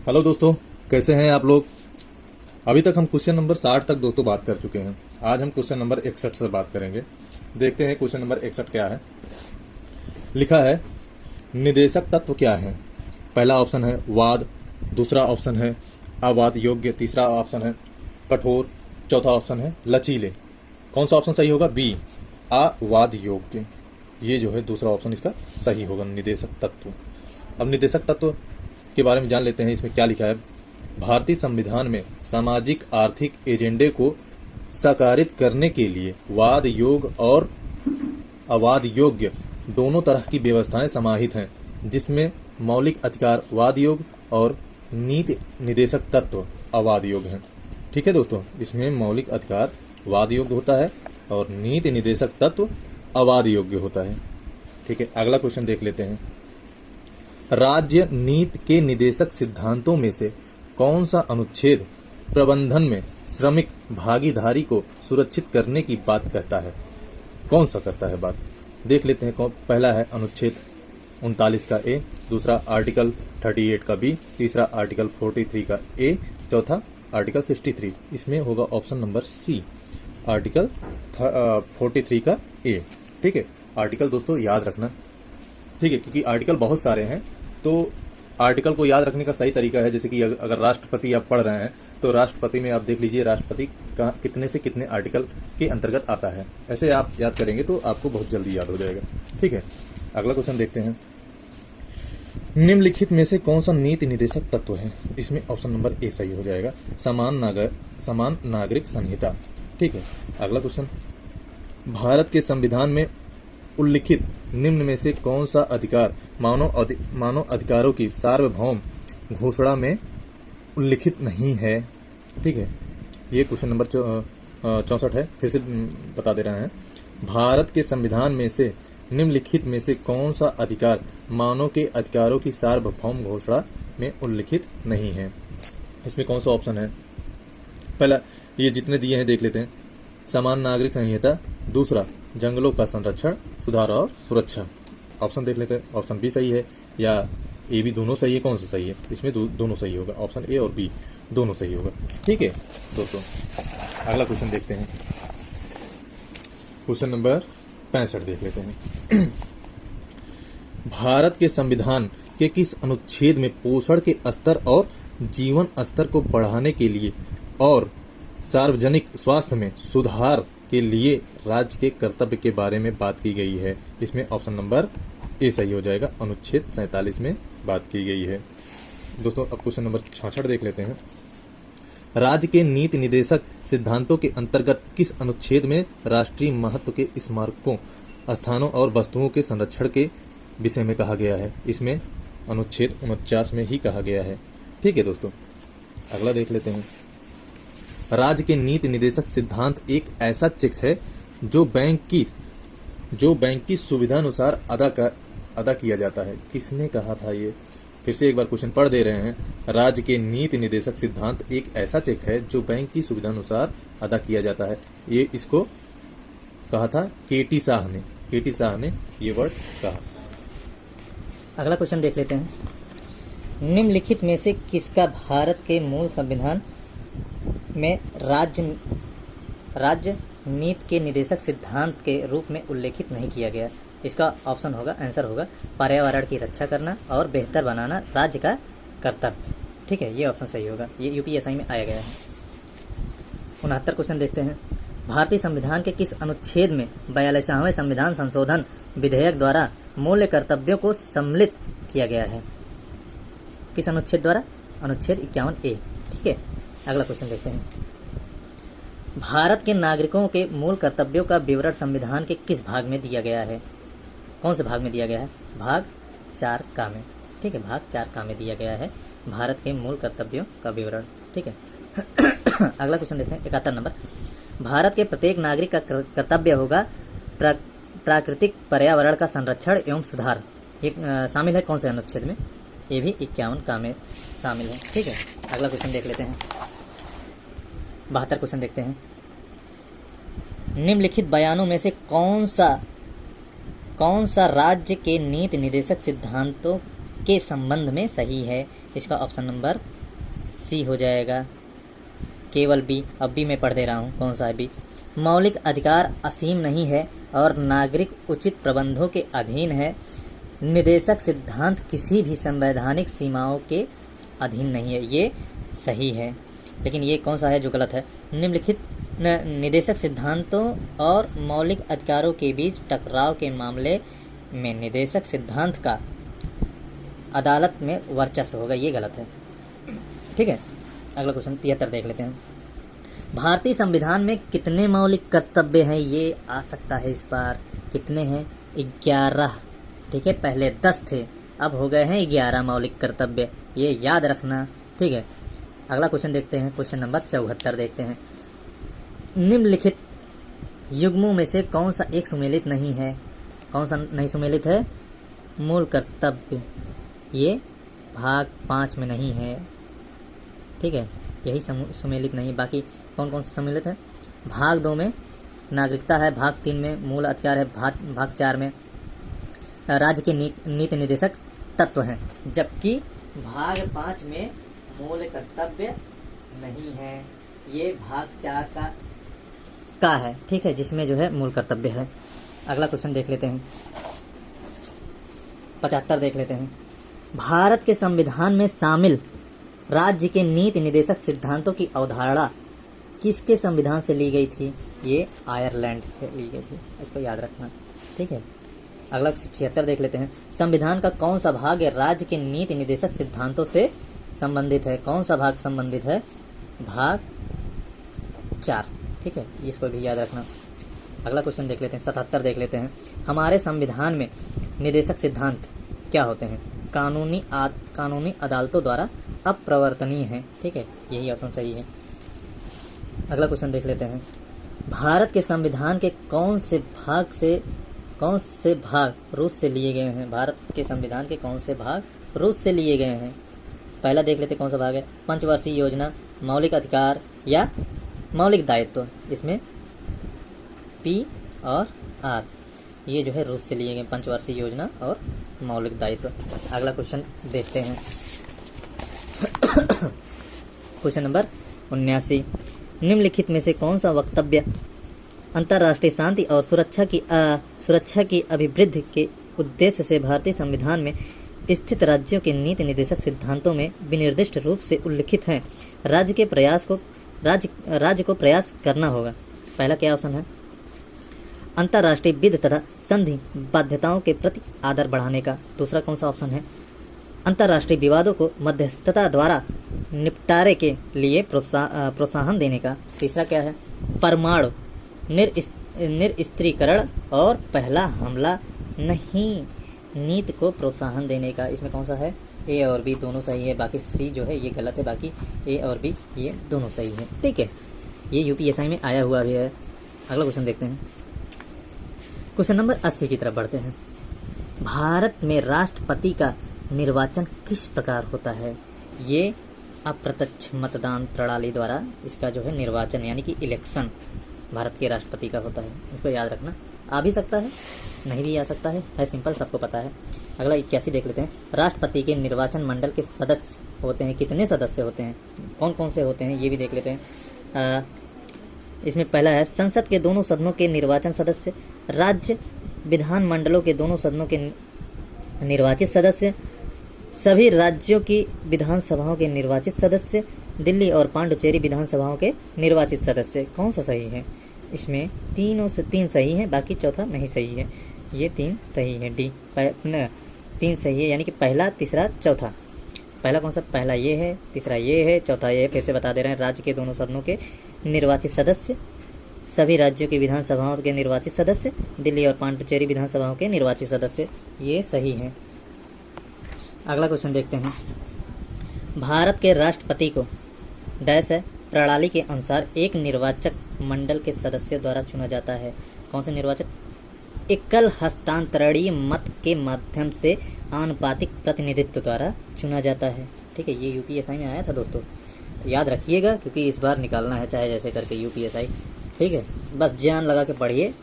Hello दोस्तों, कैसे हैं आप लोग। अभी तक हम क्वेश्चन नंबर 60 तक दोस्तों बात कर चुके हैं। आज हम क्वेश्चन नंबर 61 से बात करेंगे। देखते हैं क्वेश्चन नंबर 61 क्या है। लिखा है, निदेशक तत्व क्या है। पहला ऑप्शन है वाद, दूसरा ऑप्शन है अवाद योग्य, तीसरा ऑप्शन है कठोर, चौथा ऑप्शन है लचीले। कौन सा ऑप्शन सही होगा? बी, अवाद योग्य। ये जो है दूसरा ऑप्शन इसका सही होगा, निदेशक तत्व। अब निदेशक तत्व के बारे में जान लेते हैं। इसमें क्या लिखा है। भारतीय संविधान में सामाजिक आर्थिक एजेंडे को साकारित करने के लिए वाद योग और अवाद योग्य दोनों तरह की व्यवस्थाएं समाहित हैं, जिसमें मौलिक अधिकार वाद योग और नीति निदेशक तत्व अवाद योग हैं। ठीक है दोस्तों, इसमें मौलिक अधिकार वाद योग्य होता है और नीति निदेशक तत्व अवाद योग्य होता है। ठीक है, अगला क्वेश्चन देख लेते हैं। राज्य नीति के निदेशक सिद्धांतों में से कौन सा अनुच्छेद प्रबंधन में श्रमिक भागीदारी को सुरक्षित करने की बात कहता है? कौन सा करता है बात, देख लेते हैं। पहला है अनुच्छेद 39 का ए, दूसरा आर्टिकल 38 का बी, तीसरा आर्टिकल 43 का ए, चौथा आर्टिकल 63। इसमें होगा ऑप्शन नंबर सी, आर्टिकल 43 का ए। ठीक है, आर्टिकल दोस्तों याद रखना। ठीक है, क्योंकि आर्टिकल बहुत सारे हैं, तो आर्टिकल को याद रखने का सही तरीका है, जैसे कि अगर राष्ट्रपति आप पढ़ रहे हैं तो राष्ट्रपति में आप देख लीजिए राष्ट्रपति का कितने से कितने आर्टिकल के अंतर्गत आता है। ऐसे आप याद करेंगे तो आपको बहुत जल्दी याद हो जाएगा। ठीक है, अगला क्वेश्चन देखते हैं। निम्नलिखित में से कौन सा नीति निदेशक तत्व है? इसमें ऑप्शन नंबर ए सही हो जाएगा, समान नागरिक संहिता। ठीक है, अगला क्वेश्चन। भारत के संविधान में उल्लिखित निम्न में से कौन सा अधिकार मानव अधिकारों की सार्वभौम घोषणा में उल्लिखित नहीं है? ठीक है, ये क्वेश्चन नंबर 64 है। फिर से बता दे रहे हैं। भारत के संविधान में से निम्नलिखित में से कौन सा अधिकार मानव के अधिकारों की सार्वभौम घोषणा में उल्लिखित नहीं है? इसमें कौन सा ऑप्शन है? पहला, ये जितने दिए हैं देख लेते हैं। समान नागरिक संहिता, दूसरा जंगलों का संरक्षण, सुधार और सुरक्षा। ऑप्शन देख लेते हैं। ऑप्शन बी सही है या ए बी दोनों सही है? कौन सा सही है? इसमें दोनों सही होगा, ऑप्शन ए और बी दोनों सही होगा। ठीक है दोस्तों, अगला क्वेश्चन देखते हैं। क्वेश्चन नंबर 65 देख लेते हैं। भारत के संविधान के किस अनुच्छेद में पोषण के स्तर और जीवन स्तर को बढ़ाने के लिए और सार्वजनिक स्वास्थ्य में सुधार के लिए राज्य के कर्तव्य के बारे में बात की गई है? इसमें ऑप्शन नंबर ए सही हो जाएगा, अनुच्छेद 47 में बात की गई है। दोस्तों अब क्वेश्चन नंबर 66 देख लेते हैं। राज्य के नीति निदेशक सिद्धांतों के अंतर्गत किस अनुच्छेद में राष्ट्रीय महत्व के स्मारकों, स्थानों और वस्तुओं के संरक्षण के विषय में कहा गया है? इसमें अनुच्छेद 49 में ही कहा गया है। ठीक है दोस्तों, अगला देख लेते हैं। राज्य के नीति निदेशक सिद्धांत एक ऐसा चेक है जो बैंक की सुविधा अनुसार अदा किया जाता है। किसने कहा था ये? फिर से एक बार क्वेश्चन पढ़ दे रहे हैं। राज्य के नीति निदेशक सिद्धांत एक ऐसा चेक है जो बैंक की सुविधा अनुसार अदा किया जाता है। ये इसको कहा था केटी शाह ने ये वर्ड कहा। अगला क्वेश्चन देख लेते हैं। निम्नलिखित में से किसका भारत के मूल संविधान में राज्य नीति के निदेशक सिद्धांत के रूप में उल्लेखित नहीं किया गया? इसका ऑप्शन होगा, आंसर होगा पर्यावरण की रक्षा करना और बेहतर बनाना राज्य का कर्तव्य। ठीक है, ये ऑप्शन सही होगा, ये यूपीएससी में आया गया है। 69 क्वेश्चन देखते हैं। भारतीय संविधान के किस अनुच्छेद में 42वें संविधान संशोधन विधेयक द्वारा मूल्य कर्तव्यों को सम्मिलित किया गया है? किस अनुच्छेद द्वारा? अनुच्छेद 51A। ठीक है, अगला क्वेश्चन देखते हैं। भारत के नागरिकों के मूल कर्तव्यों का विवरण संविधान के किस भाग में दिया गया है? कौन से भाग में दिया गया है? भाग 4 का में। ठीक है, भाग 4 का में दिया गया है भारत के मूल कर्तव्यों का विवरण। ठीक है। अगला क्वेश्चन देखते हैं, 71 नंबर। भारत के प्रत्येक नागरिक का कर्तव्य होगा प्राकृतिक पर्यावरण का संरक्षण एवं सुधार। ये शामिल है कौन से अनुच्छेद में? ये भी 51 का में शामिल है। ठीक है, अगला क्वेश्चन देख लेते हैं। 72 क्वेश्चन देखते हैं। निम्नलिखित बयानों में से कौन सा राज्य के नीति निदेशक सिद्धांतों के संबंध में सही है। इसका ऑप्शन नंबर सी हो जाएगा, केवल बी। अब भी मैं पढ़ दे रहा हूँ, कौन सा है बी। मौलिक अधिकार असीम नहीं है और नागरिक उचित प्रबंधों के अधीन है। निदेशक सिद्धांत किसी भी संवैधानिक सीमाओं के अधीन नहीं है, ये सही है। लेकिन ये कौन सा है जो गलत है? निम्नलिखित निदेशक सिद्धांतों और मौलिक अधिकारों के बीच टकराव के मामले में निदेशक सिद्धांत का अदालत में वर्चस्व होगा, ये गलत है। ठीक है, अगला क्वेश्चन 73 देख लेते हैं। भारतीय संविधान में कितने मौलिक कर्तव्य हैं? ये आ सकता है इस बार। कितने हैं? 11। ठीक है, पहले 10 थे, अब हो गए हैं 11 मौलिक कर्तव्य, ये याद रखना। ठीक है, अगला क्वेश्चन देखते हैं, क्वेश्चन नंबर 74 देखते हैं। निम्नलिखित युग्मों में से कौन सा एक सुमेलित नहीं है? कौन सा नहीं सुमेलित है? मूल कर्तव्य, ये भाग 5 में नहीं है। ठीक है, यही सुमेलित नहीं है। बाकी कौन कौन सा सम्मिलित है? भाग 2 में नागरिकता है, भाग 3 में मूल अधिकार है, भाग 4 में राज्य के नीति निर्देशक तत्व हैं, जबकि भाग 5 में मूल कर्तव्य नहीं है। ये भाग 4 का है। ठीक है, जिसमें जो है मूल कर्तव्य है। अगला क्वेश्चन देख लेते हैं, 75 देख लेते हैं। भारत के संविधान में शामिल राज्य के नीति निर्देशक सिद्धांतों की अवधारणा किसके संविधान से ली गई थी? ये आयरलैंड से ली गई थी, इसको याद रखना। ठीक है, अगला 76 देख लेते हैं। संविधान का कौन सा भाग राज्य के नीति निर्देशक सिद्धांतों से संबंधित है? कौन सा भाग संबंधित है? भाग 4। ठीक है, इसको भी याद रखना। अगला क्वेश्चन देख लेते हैं, 77 देख लेते हैं। हमारे संविधान में निर्देशक सिद्धांत क्या होते हैं? कानूनी अदालतों द्वारा अप्रवर्तनीय है। ठीक है, यही ऑप्शन सही है। अगला क्वेश्चन देख लेते हैं। भारत के संविधान के कौन से भाग रूस से लिए गए हैं? भारत के संविधान के कौन से भाग रूस से लिए गए हैं? पहला देख लेते कौन सा भाग है। पंचवर्षीय योजना, मौलिक अधिकार या मौलिक दायित्व। इसमें पी और आर ये जो है रूस से लिए गए, पंचवर्षीय योजना और मौलिक दायित्व। अगला क्वेश्चन देखते हैं, क्वेश्चन नंबर 79। निम्नलिखित में से कौन सा वक्तव्य अंतर्राष्ट्रीय शांति और सुरक्षा की अभिवृद्धि के उद्देश्य से भारतीय संविधान में स्थित राज्यों के नीति निर्देशक सिद्धांतों में विनिर्दिष्ट रूप से उल्लिखित हैं? राज्य को प्रयास करना होगा। पहला क्या ऑप्शन है? अंतर्राष्ट्रीय विधि तथा संधि बाध्यताओं के प्रति आदर बढ़ाने का। दूसरा कौन सा ऑप्शन है? अंतर्राष्ट्रीय विवादों को मध्यस्थता द्वारा निपटारे के लिए प्रोत्साहन देने का। तीसरा क्या है? परमाणु निरस्त्रीकरण और पहला हमला नहीं नीति को प्रोत्साहन देने का। इसमें कौन सा है? ए और बी दोनों सही है, बाकी सी जो है ये गलत है, बाकी ए और बी ये दोनों सही है। ठीक है, ये यूपीएससी में आया हुआ भी है। अगला क्वेश्चन देखते हैं, क्वेश्चन नंबर 80 की तरफ बढ़ते हैं। भारत में राष्ट्रपति का निर्वाचन किस प्रकार होता है? ये अप्रत्यक्ष मतदान प्रणाली द्वारा इसका जो है निर्वाचन यानी कि इलेक्शन भारत के राष्ट्रपति का होता है। इसको याद रखना। आ भी सकता है, नहीं भी आ सकता है सिंपल, सबको पता है। अगला 81 देख लेते हैं। राष्ट्रपति के निर्वाचन मंडल के सदस्य होते हैं, कितने सदस्य होते हैं? कौन कौन से होते हैं ये भी देख लेते हैं। इसमें पहला है संसद के दोनों सदनों के निर्वाचन सदस्य, राज्य विधान मंडलों के दोनों सदनों के निर्वाचित सदस्य, सभी राज्यों की विधानसभाओं के निर्वाचित सदस्य, दिल्ली और पांडुचेरी विधानसभाओं के निर्वाचित सदस्य। कौन सा सही है? इसमें तीनों से 3 सही है, बाकी चौथा नहीं सही है। ये 3 सही है, डी 3 सही है, यानी कि पहला, तीसरा, चौथा। पहला कौन सा? पहला ये है, तीसरा ये है, चौथा ये है। फिर से बता दे रहे हैं, राज्य के दोनों सदनों के निर्वाचित सदस्य, सभी राज्यों की विधानसभाओं के निर्वाचित सदस्य, दिल्ली और पांडुचेरी विधानसभाओं के निर्वाचित सदस्य, ये सही है। अगला क्वेश्चन देखते हैं। भारत के राष्ट्रपति को डैश है प्रणाली के अनुसार एक निर्वाचक मंडल के सदस्यों द्वारा चुना जाता है। कौन से निर्वाचक? एकल हस्तांतरणीय मत के माध्यम से आनुपातिक प्रतिनिधित्व द्वारा चुना जाता है। ठीक है, ये यूपीएससी में आया था दोस्तों, याद रखिएगा, क्योंकि इस बार निकालना है चाहे जैसे करके यूपीएससी। ठीक है, बस जान लगा के पढ़िए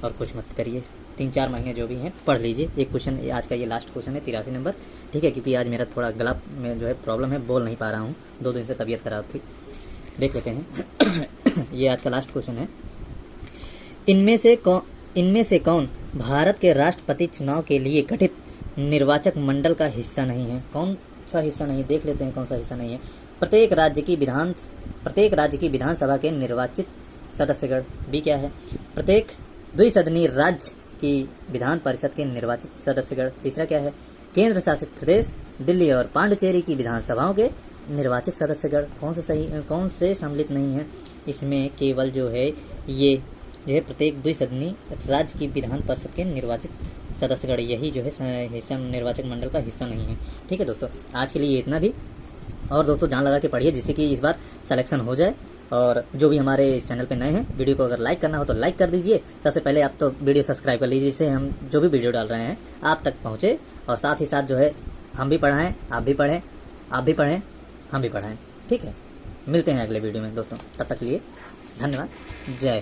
और कुछ मत करिए। 3-4 महीने जो भी हैं पढ़ लीजिए। एक क्वेश्चन आज का ये लास्ट क्वेश्चन है 83 नंबर, ठीक है, क्योंकि आज मेरा थोड़ा गला में जो है प्रॉब्लम है, बोल नहीं पा रहा हूँ, 2 दिन से तबीयत खराब थी। देख लेते हैं ये आज का लास्ट क्वेश्चन है। इनमें से कौन भारत के राष्ट्रपति चुनाव के लिए गठित निर्वाचक मंडल का हिस्सा नहीं है? कौन सा हिस्सा नहीं है, देख लेते हैं कौन सा हिस्सा नहीं है। प्रत्येक राज्य की विधानसभा के निर्वाचित सदस्यगण, बी क्या है? प्रत्येक द्विसदनीय राज्य की विधान परिषद के निर्वाचित सदस्यगण, तीसरा क्या है? केंद्र शासित प्रदेश दिल्ली और पांडुचेरी की विधानसभाओं के निर्वाचित सदस्यगण। कौन से सम्मिलित नहीं है इसमें? केवल जो है ये जो है प्रत्येक द्विसदनीय राज्य की विधान परिषद के निर्वाचित सदस्यगण, यही जो है हिस्सा निर्वाचक मंडल का हिस्सा नहीं है। ठीक है दोस्तों, आज के लिए इतना भी। और दोस्तों जान लगा के पढ़िए जिससे कि इस बार सिलेक्शन हो जाए। और जो भी हमारे इस चैनल पे नए हैं, वीडियो को अगर लाइक करना हो तो लाइक कर दीजिए। सबसे पहले आप तो वीडियो सब्सक्राइब कर लीजिए, जिससे हम जो भी वीडियो डाल रहे हैं आप तक पहुँचे। और साथ ही साथ जो है हम भी पढ़ाएं, आप भी पढ़ें, आप भी पढ़ें, हम भी पढ़ाएं। ठीक है, मिलते हैं अगले वीडियो में दोस्तों, तब तक के लिए धन्यवाद। जय